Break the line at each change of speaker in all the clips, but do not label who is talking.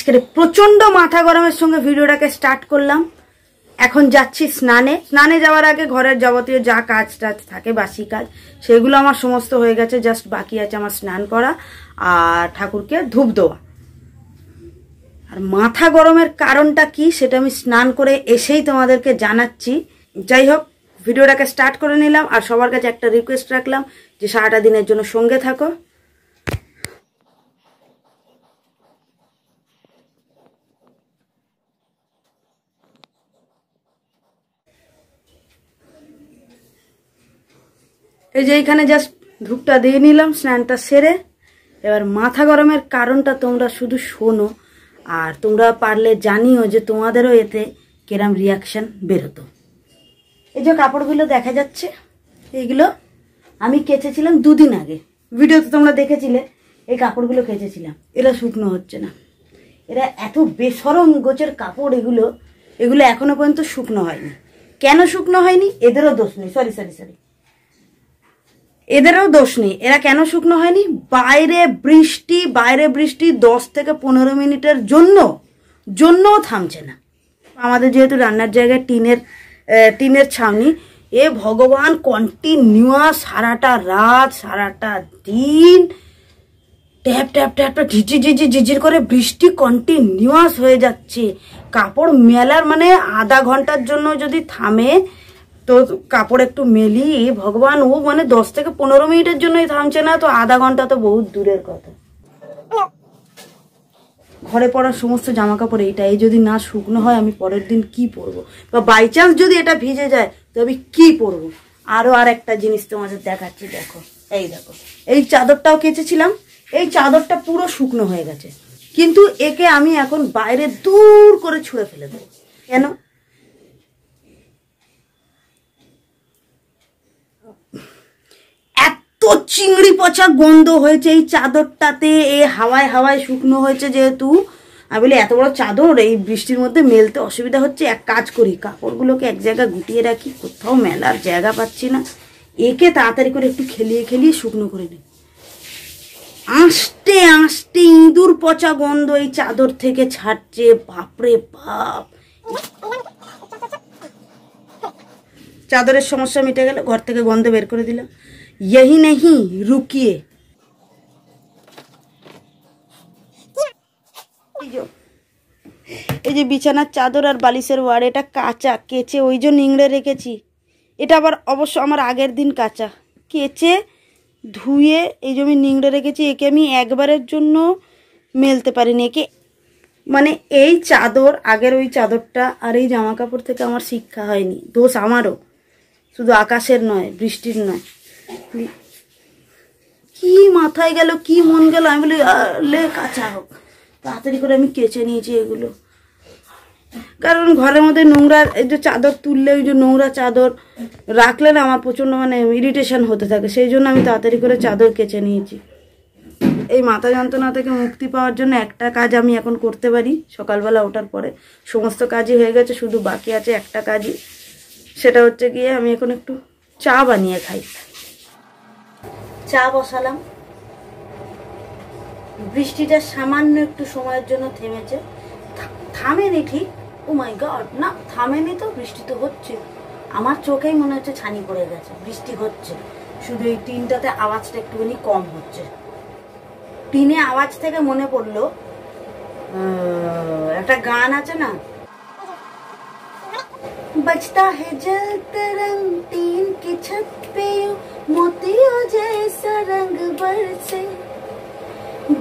আজকের প্রচন্ড মাথা গরমের সঙ্গে ভিডিওটাকে স্টার্ট করলাম। এখন যাচ্ছি স্নানে। স্নানে যাওয়ার আগে ঘরের যাবতীয় যা কাজ টাজ থাকে, বাসি কাজ, সেগুলো আমার সমস্ত হয়ে গেছে। জাস্ট বাকি আছে আমার স্নান করা আর ঠাকুরকে ধূপ দেওয়া। আর মাথা গরমের কারণটা কি সেটা আমি স্নান করে এসেই তোমাদেরকে জানাচ্ছি। যাই হোক, ভিডিওটাকে স্টার্ট করে নিলাম। আর সবার কাছে একটা রিকোয়েস্ট রাখলাম যে সারাটা দিনের জন্য সঙ্গে থাকো। এই যে এইখানে জাস্ট ধূপটা দিয়ে নিলাম স্নানটা সেরে। এবার মাথা গরমের কারণটা তোমরা শুধু শোনো, আর তোমরা পারলে জানিও যে তোমাদেরও এতে কিরম রিয়াকশন বেরোতো। এই যে কাপড়গুলো দেখা যাচ্ছে, এইগুলো আমি কেচেছিলাম 2 দিন আগে। ভিডিওতে তোমরা দেখেছিলে এই কাপড়গুলো কেচেছিলাম। এরা শুকনো হচ্ছে না। এরা এত বেসরম গোছের কাপড়, এগুলো এখনো পর্যন্ত শুকনো হয়নি। কেন শুকনো হয়নি? এদেরও দোষ নেই। সরি, এদেরও দোষ নেই। এরা কেন শুকনো হয়নি? বাইরে বৃষ্টি 10 থেকে 15 মিনিটের জন্যও থামছে না। আমাদের যেহেতু রান্নার জায়গায় টিনের ছাউনি, এ ভগবান কন্টিনিউয়াস সারাটা রাত সারাটা দিন ট্যাপ ট্যাপ ট্যাপ ট্যাপ ঝিঝির করে বৃষ্টি কন্টিনিউয়াস হয়ে যাচ্ছে। কাপড় মেলার মানে আধা ঘন্টার জন্য যদি থামে তো কাপড় একটু মেলি, ভগবান, ও মানে 10 থেকে 15 মিনিটের জন্যই থামছে না, তো আধা ঘন্টা তো বহুত দূরের কথা। ঘরে পরার সমস্ত জামা কাপড় এইটাই যদি না শুকনো হয়, আমি পরের দিন কি পরবো? বা বাই চান্স যদি এটা ভিজে যায় তো আমি কি পরবো? আর একটা জিনিস তোমাদের দেখাচ্ছি, দেখো। এই চাদরটাও কেচেছিলাম। এই চাদরটা পুরো শুকনো হয়ে গেছে, কিন্তু একে আমি এখন বাইরে দূর করে ছুঁড়ে ফেলে দেবো। কেন? এত চিংড়ি পচা গন্ধ হয়েছে এই চাদরটাতে। এ হাওয়ায় শুকনো হয়েছে যেহেতু, আমি বলি এত বড় চাদর এই বৃষ্টির মধ্যে মেলতে অসুবিধা হচ্ছে। এক কাজ করি, কাপড়গুলোকে এক জায়গায় গুটিয়ে রাখি, কোথাও মেলার জায়গা পাচ্ছি না। একে তাড়াতাড়ি করে একটু খেলিয়ে শুকনো করে নিই। আস্তে ইঁদুর পচা গন্ধ এই চাদর থেকে ছাড়ছে, বাপরে বাপ। চাদরের সমস্যা মিটে গেল, ঘর থেকে গন্ধ বের করে দিলাম। यही नहीं, रुकिए। এই যে বিছানার চাদর আর বালিশের ওয়ার, এটা কাঁচা, কেচে ওই জন্য নিংড়ে রেখেছি। এটা আবার অবশ্য আমার আগের দিন কাঁচা, কেচে ধুয়ে এই যে আমি নিংড়ে রেখেছি। একে আমি একবারের জন্য মেলতে পারিনি। একে মানে এই চাদর, আগের ওই চাদরটা আর এই জামা কাপড় থেকে আমার শিক্ষা হয়নি। দোষ আমারও, শুধু আকাশের নয়, বৃষ্টির নয়। কি মাথায় গেল, কি মন গেল, আমি বলি লে কাঁচা হোক। তাড়াতাড়ি করে আমি কেচে নিয়েছি এগুলো। কারণ ঘরের মধ্যে নোংরা, এই যে চাদর তুললে ওই যে নোংরা চাদর রাখলে না আমার প্রচণ্ড মানে ইরিটেশন হতে থাকে। সেই জন্য আমি তাড়াতাড়ি করে চাদর কেচে নিয়েছি। এই মাথা যন্ত্রণা থেকে মুক্তি পাওয়ার জন্য একটা কাজ আমি এখন করতে পারি। সকালবেলা ওঠার পরে সমস্ত কাজই হয়ে গেছে, শুধু বাকি আছে একটা কাজই। সেটা হচ্ছে গিয়ে আমি এখন একটু চা বানিয়ে খাই। চা বসালাম। বৃষ্টিটা সামান্য একটু সময়ের জন্য থেমেছে। থামেনি ঠিক, ও মাই গড, না থামেনি তো, বৃষ্টি তো হচ্ছে। আমার চোখেই মনে হচ্ছে ছানি পড়ে গেছে। বৃষ্টি হচ্ছে, শুধু এই টিনটাতে আওয়াজটা একটুখানি কম হচ্ছে। টিনে আওয়াজ থেকে মনে পড়লো একটা গান আছে না, बजता है जलता रंग टीन की छत पे मोतियों जैसा रंग बरसे,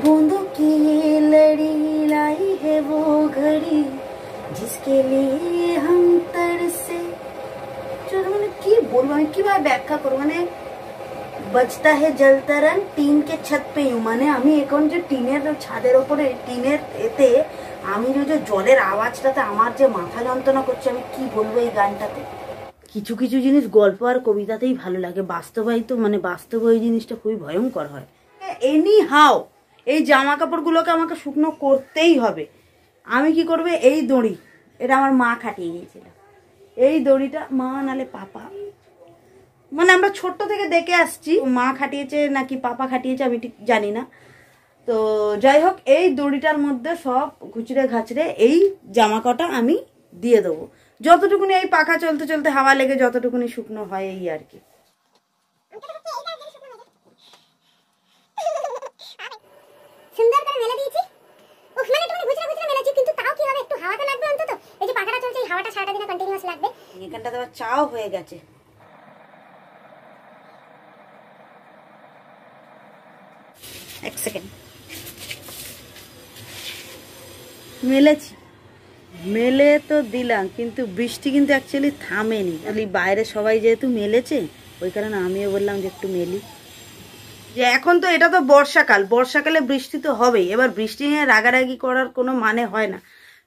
बूंदों की ये लड़ी लाई है वो घड़ी जिसके लिए हम तरसे। মানে কি বলবো, আমি কিভাবে ব্যাখ্যা করবো? মানে बजता है जलता रंग टीन के छत पे, মানে আমি এখন যে টিনের ছাদের ওপরে টিনের এতে আমি যে জলের আওয়াজটাতে আমার যে মাথা যন্ত্রণা করছে, আমি কি বলবো এই গানটাতে। কিছু জিনিস গল্প আর কবিতাতেই ভালো লাগে, বাস্তবে ওই জিনিসটা খুবই ভয়ঙ্কর হয়। এনি হাও এই জামা কাপড়গুলোকে আমাকে শুকনো করতেই হবে। আমি কি করবে, এই দড়ি, এটা আমার মা খাটিয়ে দিয়েছিল। এই দড়িটা, মা নালে পাপা, মানে আমরা ছোট্ট থেকে দেখে আসছি, মা খাটিয়েছে নাকি পাপা খাটিয়েছে আমি ঠিক জানি না। তো যাই হোক, এই দড়িটার মধ্যে সব খুচড়ে ঘাচড়ে এই জামা কটা আমি দিয়ে দেবো, যতটুকুনি এই পাখা চলতে চলতে হাওয়া লেগে যতটুকুনি শুকনো হয় এই আর কি।
সুন্দর করে মেলে দিয়েছি। উফ, মানে একটু ঘুচড়ে ঘুচড়ে মেলেছি, কিন্তু তাও কি হবে, একটু হাওয়া তো লাগবে অন্তত। এই যে পাখাটা চলছে, এই হাওয়াটা সারাটা দিনে কন্টিনিউয়াস লাগবে।
এখানটাতে আবার চাও হয়ে গেছে। এক সেকেন্ড, মেলেছি, মেলে তো দিলাম, কিন্তু বৃষ্টি কিন্তু অ্যাকচুয়ালি থামেনি। বাইরে সবাই যেহেতু মেলেছে ওই কারণে আমিও বললাম যে একটু মেলি। যে এখন তো এটা তো বর্ষাকাল, বর্ষাকালে বৃষ্টি তো হবেই। এবার বৃষ্টি নিয়ে রাগারাগি করার কোনো মানে হয় না,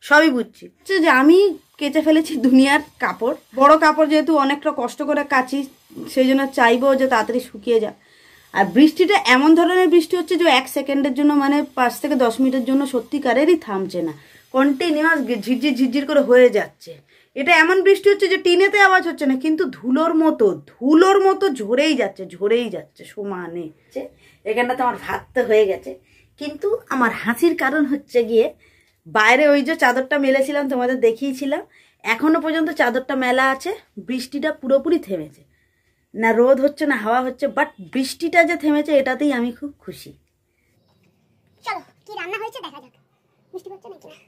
সবই বুঝছি। যে আমি কেচে ফেলেছি দুনিয়ার কাপড়, বড় কাপড় যেহেতু অনেকটা কষ্ট করে কাচি, সেই জন্য চাইবো যে তাড়াতাড়ি শুকিয়ে যায়। আর বৃষ্টিটা এমন ধরনের বৃষ্টি হচ্ছে যে 1 সেকেন্ডের জন্য, মানে 5 থেকে 10 মিনিটের জন্য সত্যিকারেরই থামছে না, কন্টিনিউয়াস ঝিরঝির ঝিরঝির করে হয়ে যাচ্ছে। এটা এমন বৃষ্টি হচ্ছে যে টিনেতে আওয়াজ হচ্ছে না, কিন্তু ধুলোর মতো ঝরেই যাচ্ছে সমানে। এখানটাতে আমার ভাত তো হয়ে গেছে, কিন্তু আমার হাসির কারণ হচ্ছে গিয়ে বাইরে ওই যে চাদরটা মেলেছিলাম তোমাদের দেখিয়েছিলাম, এখনো পর্যন্ত চাদরটা মেলা আছে। বৃষ্টিটা পুরোপুরি থেমেছে না, রোদ হচ্ছে না হাওয়া হচ্ছে, বাট বৃষ্টিটা যে থেমেছে এটাতেই আমি খুব খুশি।
চলো কি রান্না হয়েছে দেখা যাক, মিষ্টি হচ্ছে নাকি না।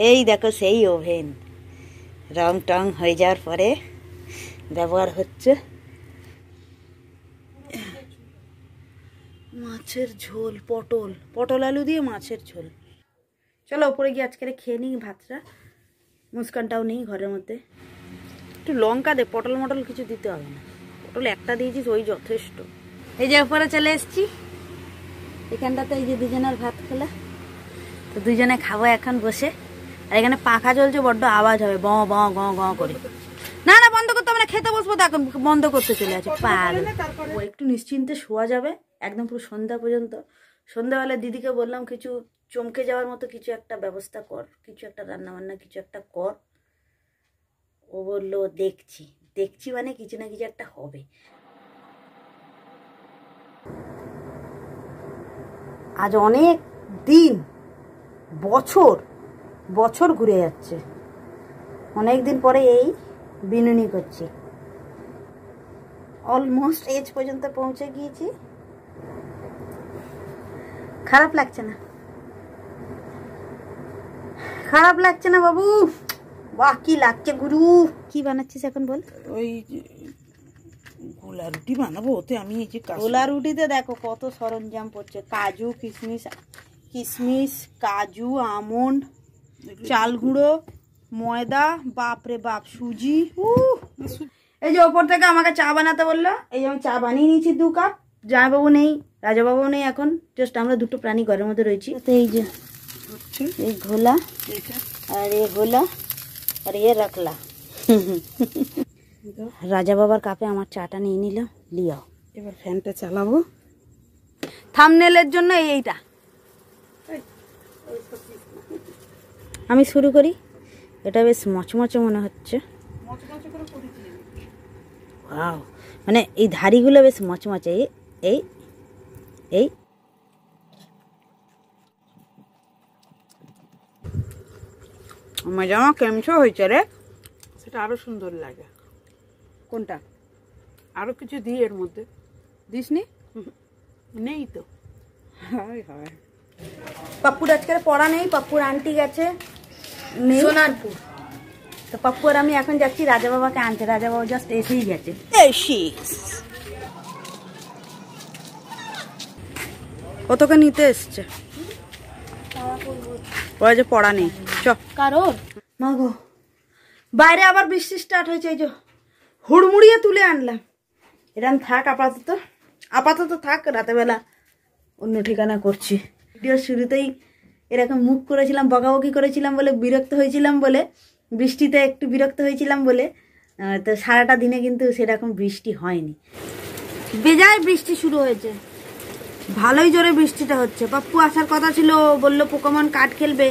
এই দেখো সেই ওভেন রং টং হয়ে যাওয়ার পরে ব্যবহার হচ্ছে। মাছের ঝোল, পটল আলু দিয়ে মাছের ঝোল। চলো ওপরে গিয়ে আজকে খেয়ে নিই ভাতটা। মুস্কানটাও নেই ঘরের মধ্যে, একটু লঙ্কা দে, পটল মটল কিছু দিতে হবে না, পটল একটা দিয়েছিস ওই যথেষ্ট। এই যে উপরে চলে এসছি, এখানটাতে এই যে দুজনের ভাত খেলা, তো দুজনে খাবো এখন বসে। আর এখানে পাখা চলছে, বড্ড আওয়াজ হবে ব ব গ গ করে। না না বন্ধ করতে হবে না, খেতে বসবো তো, এখন বন্ধ করতে চলে আছে পাগল। ও একটু নিশ্চিন্তে শোয়া যাবে একদম পুরো সন্ধ্যা পর্যন্ত। সন্ধ্যাবেলা দিদিকে বললাম কিছু চমকে যাওয়ার মতো কিছু একটা ব্যবস্থা কর, কিছু একটা রান্না বান্না কিছু একটা কর। ও বললো দেখছি মানে কিছু না কিছু একটা হবে। আজ অনেক দিন, বছর ঘুরে যাচ্ছে, অনেক দিন পরে এই বিনুনি করছি। অলমোস্ট এজ পর্যন্ত পৌঁছে গিয়েছি। খারাপ লাগছে না বাবু? বাহ কি লাগছে গুরু। কি বানাচ্ছিস এখন বল?
ওই গোলা রুটি বানাবো, ওতে আমি এই যে
গোলা রুটিতে দেখো কত সরঞ্জাম পড়ছে, কাজু কিশমিশ কাজু আমন্ড, চাল গুঁড়ো, ময়দা, বাপরে বাপ, সুজি। এই যে ওপর থেকে আমাকে চা বানাতে বললো, এই যে আমি চা বানিয়ে নিয়েছি 2 কাপ। জামাইবাবু নেই, রাজাবাবু নেই, এখন জাস্ট আমরা দুটো প্রাণী ঘরের মধ্যে রয়েছি। এই যে এই ঘোলা আর এ ঘোলা আর এ রাখলা। রাজা বাবার কাপে আমার চাটা নিয়ে নিলাম, লিয়াও।
এবার ফ্যানটা চালাবো
থাম্বনেলের জন্য। এইটা আমি শুরু করি। এটা বেশ মচমচে মনে হচ্ছে, ওয়াও, মানে এই ধারিগুলো বেশ মচমচে। এই আমার জামা কেমছো হয়েছে রে?
সেটা আরো সুন্দর লাগে।
কোনটা?
আরো কিছু দিই এর মধ্যে।
দিসনি?
নেই তো।
হয় পাপ্পুর আজকে পড়া নেই, পাপ্পুর আন্টি গেছে সোনারপুর। তো পাপ্পু আর আমি এখন যাচ্ছি রাজা বাবাকে আনতে। রাজা বাবা জাস্ট এসেই গেছে। কতকে নিতে এসছে, ওরা যে পড়া নেই। চ কারোর মা গো, বাইরে আবার বৃষ্টি স্টার্ট হয়েছে। এই যে হুড়মুড়িয়ে তুলে আনলাম। এরকম থাক আপাতত থাক, রাতেবেলা অন্য ঠিকানা করছি। ভিডিও শুরুতেই এরকম মুখ করেছিলাম, বকাবকি করেছিলাম বলে, বিরক্ত হয়েছিলাম বলে, বৃষ্টিতে একটু বিরক্ত হয়েছিলাম বলে। তো সারাটা দিনে কিন্তু সেরকম বৃষ্টি হয়নি, বেজায় বৃষ্টি শুরু হয়েছে, ভালোই জোরে বৃষ্টিটা হচ্ছে। পাপ্পু আসার কথা ছিল, বললো পোকেমন কার্ড খেলবে,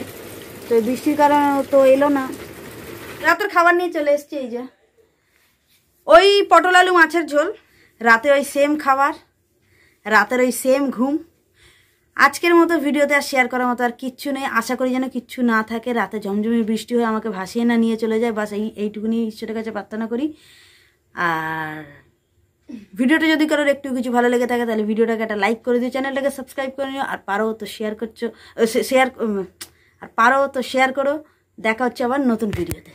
তো বৃষ্টির কারণে তো এলো না। রাতের খাবার নিয়ে চলে এসছি। এই যে ওই পটল আলু মাছের ঝোল, রাতে ওই সেম খাবার। রাতের ওই সেম ঘুম। আজকের মতো ভিডিওতে আর শেয়ার করার মতো আর কিচ্ছু নেই। আশা করি যেন কিচ্ছু না থাকে, রাতে ঝমঝমে বৃষ্টি হয়ে আমাকে ভাসিয়ে না নিয়ে চলে যায়, বাস এইটুকুনি ঈশ্বরের কাছে প্রার্থনা করি। আর ভিডিওটা যদি কারোর একটু কিছু ভালো লেগে থাকে তাহলে ভিডিওটাকে একটা লাইক করে দিও, চ্যানেলটাকে সাবস্ক্রাইব করে নিও, আর পারো তো শেয়ার করো। দেখা হচ্ছে আবার নতুন ভিডিওতে।